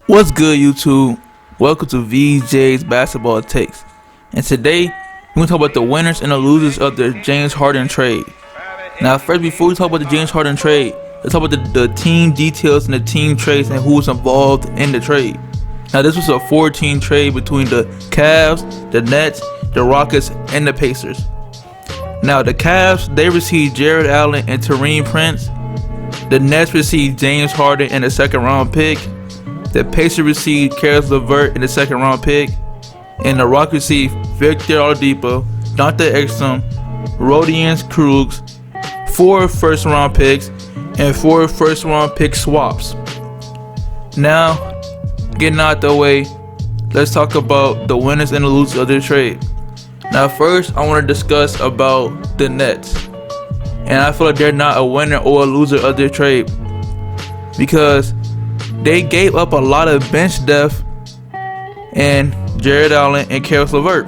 What's good, YouTube? Welcome to VJ's Basketball Takes. And today, we're going to talk about the winners and the losers of the James Harden trade. Now, first, before we talk about the James Harden trade, let's talk about the team details and the team trades and who was involved in the trade. Now, this was a 4-team trade between the Cavs, the Nets, the Rockets, and the Pacers. Now, the Cavs, they received Jarrett Allen and Taurean Prince. The Nets received James Harden and a second-round pick. The Pacers received caris levert in the second-round pick. And the Rockets received Victor Oladipo, Dante Exum, Rodions Kurucs, 4 first-round picks, and 4 first-round pick swaps. Now, getting out the way, let's talk about the winners and the losers of the trade. Now, first, I want to discuss about the Nets. And I feel like they're not a winner or a loser of their trade because they gave up a lot of bench depth and Jarrett Allen and caris levert.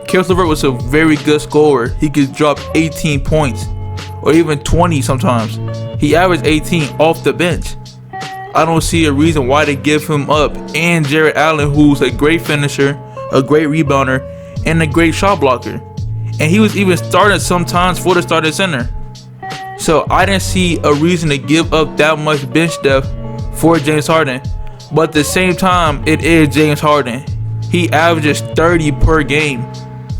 Caris levert was a very good scorer. He could drop 18 points or even 20 sometimes. He averaged 18 off the bench. I don't see a reason why they give him up. And Jarrett Allen, who's a great finisher, a great rebounder, and a great shot blocker. And he was even starting sometimes for the starting center. So I didn't see a reason to give up that much bench depth for James Harden. But at the same time, it is James Harden. He averages 30 per game.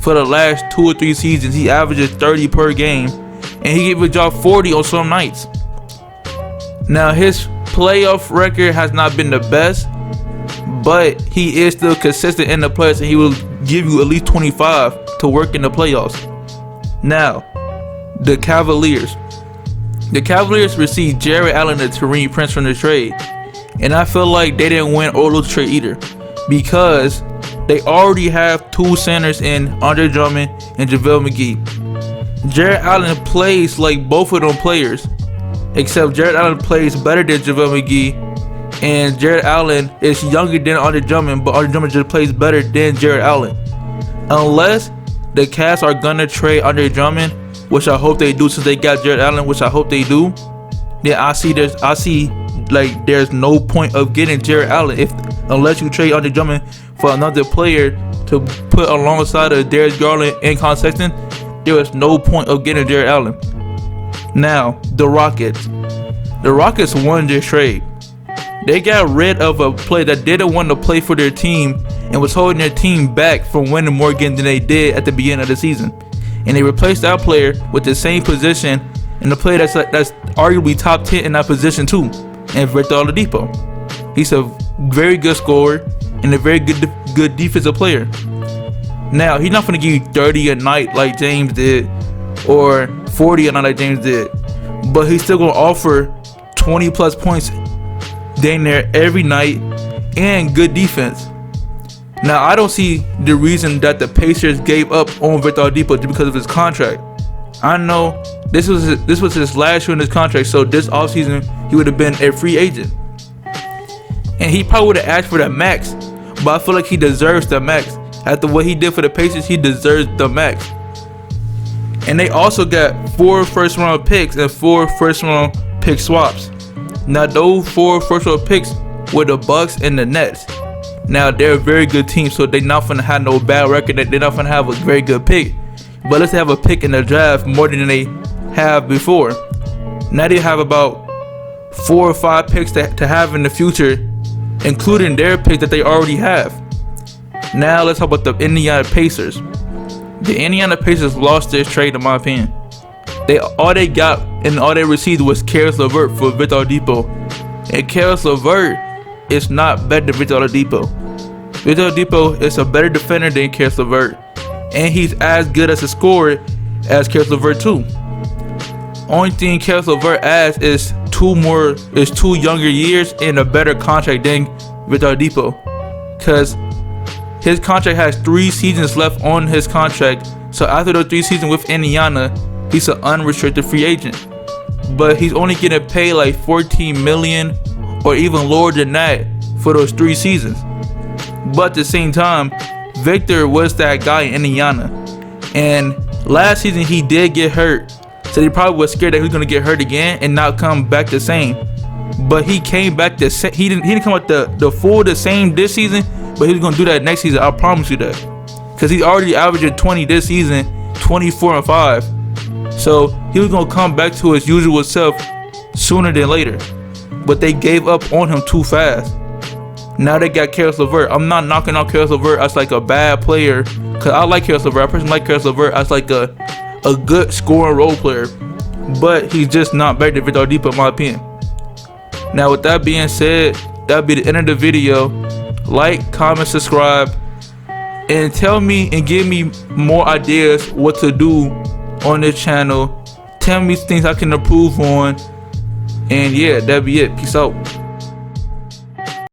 For the last 2 or 3 seasons, he averages 30 per game. And he can even drop 40 on some nights. Now, his playoff record has not been the best, but he is still consistent in the playoffs, and he will give you at least 25 to work in the playoffs. Now, the Cavaliers. The Cavaliers received Jarrett Allen and Taurean Prince from the trade. And I feel like they didn't win or lose the trade either, because they already have 2 centers in Andre Drummond and JaVale McGee. Jarrett Allen plays like both of them players, except Jarrett Allen plays better than JaVale McGee, and Jarrett Allen is younger than Andre Drummond, but Andre Drummond just plays better than Jarrett Allen. Unless the Cavs are gonna trade Andre Drummond, which I hope they do since they got Jarrett Allen, which I hope they do, then I see there's no point of getting Jarrett Allen unless you trade Andre Drummond for another player to put alongside of Darius Garland and Con Sexton. There is no point of getting Jarrett Allen. Now, the Rockets. The Rockets won this trade. They got rid of a player that didn't want to play for their team and was holding their team back from winning more games than they did at the beginning of the season. And they replaced that player with the same position and the player that's arguably top 10 in that position too, and Victor Oladipo. He's a very good scorer and a very good defensive player. Now, he's not going to give you 30 a night like James did or 40 a night like James did, but he's still going to offer 20 plus points dang near every night and good defense. Now, I don't see the reason that the Pacers gave up on Victor Oladipo just because of his contract. I know this was his last year in his contract, so this offseason he would have been a free agent. And he probably would have asked for the max, but I feel like he deserves the max. After what he did for the Pacers, he deserves the max. And they also got 4 first-round picks and 4 first-round pick swaps. Now, those 4 first-round picks were the Bucks and the Nets. Now, they're a very good team, so they're not going to have no bad record. They're not going to have a very good pick. But let's have a pick in the draft more than they have before. Now they have about 4 or 5 picks to have in the future, including their pick that they already have. Now let's talk about the Indiana Pacers. The Indiana Pacers lost this trade, in my opinion. All they got and all they received was caris levert for Victor Oladipo. And caris levert is not better than Victor Oladipo. Victor Oladipo is a better defender than caris levert, and he's as good as a scorer as caris levert too. Only thing caris levert adds is 2 younger years and a better contract than Victor Oladipo, because his contract has 3 seasons left on his contract. So after those 3 seasons with Indiana, he's an unrestricted free agent. But he's only getting paid like $14 million or even lower than that for those 3 seasons. But at the same time, Victor was that guy in Indiana. And last season he did get hurt, so he probably was scared that he was going to get hurt again and not come back the same. but he came back he didn't come out the same this season, but he was gonna do that next season. I promise you that, because he already averaging 20 this season, 24 and 5. So he was gonna come back to his usual self sooner than later, but they gave up on him too fast. Now they got Caris LeVert. I'm not knocking out Caris LeVert as like a bad player, cause I like Caris LeVert. I personally like Caris LeVert as like a good scoring role player, but he's just not better than Victor Oladipo in my opinion. Now with that being said, that'll be the end of the video. Like, comment, subscribe, and tell me and give me more ideas what to do on this channel. Tell me things I can improve on, and yeah, that'll be it. Peace out.